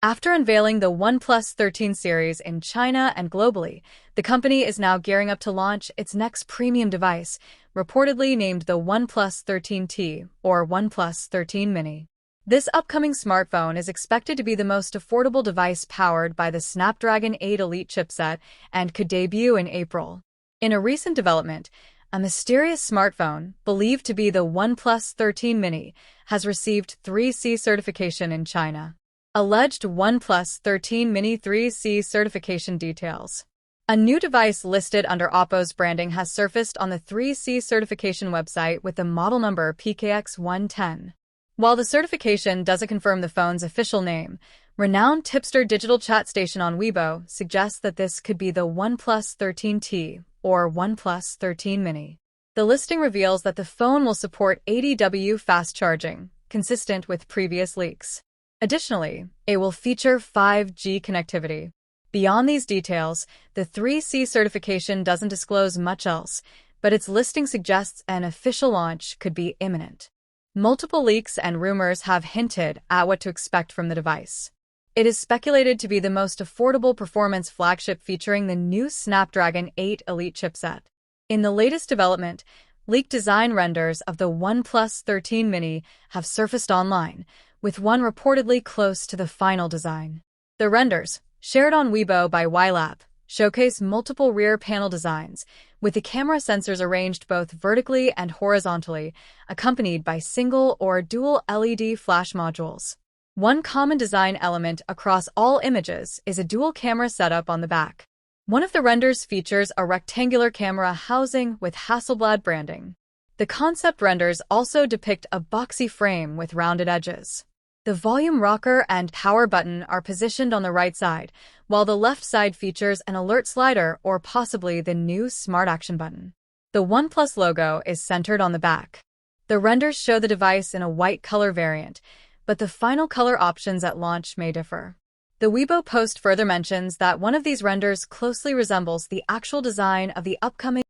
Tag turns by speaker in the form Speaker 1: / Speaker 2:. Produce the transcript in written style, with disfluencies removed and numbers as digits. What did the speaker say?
Speaker 1: After unveiling the OnePlus 13 series in China and globally, the company is now gearing up to launch its next premium device, reportedly named the OnePlus 13T or OnePlus 13 Mini. This upcoming smartphone is expected to be the most affordable device powered by the Snapdragon 8 Elite chipset and could debut in April. In a recent development, a mysterious smartphone, believed to be the OnePlus 13 Mini, has received 3C certification in China. Alleged OnePlus 13 Mini 3C certification details. A new device listed under Oppo's branding has surfaced on the 3C certification website with the model number PKX110. While the certification doesn't confirm the phone's official name, renowned tipster digital chat station on Weibo suggests that this could be the OnePlus 13T or OnePlus 13 Mini. The listing reveals that the phone will support 80W fast charging, consistent with previous leaks. Additionally, it will feature 5G connectivity. Beyond these details, the 3C certification doesn't disclose much else, but its listing suggests an official launch could be imminent. Multiple leaks and rumors have hinted at what to expect from the device. It is speculated to be the most affordable performance flagship featuring the new Snapdragon 8 Elite chipset. In the latest development, leaked design renders of the OnePlus 13 Mini have surfaced online, with one reportedly close to the final design. The renders, shared on Weibo by Ylab, showcase multiple rear panel designs, with the camera sensors arranged both vertically and horizontally, accompanied by single or dual LED flash modules. One common design element across all images is a dual camera setup on the back. One of the renders features a rectangular camera housing with Hasselblad branding. The concept renders also depict a boxy frame with rounded edges. The volume rocker and power button are positioned on the right side, while the left side features an alert slider or possibly the new Smart Action button. The OnePlus logo is centered on the back. The renders show the device in a white color variant, but the final color options at launch may differ. The Weibo post further mentions that one of these renders closely resembles the actual design of the upcoming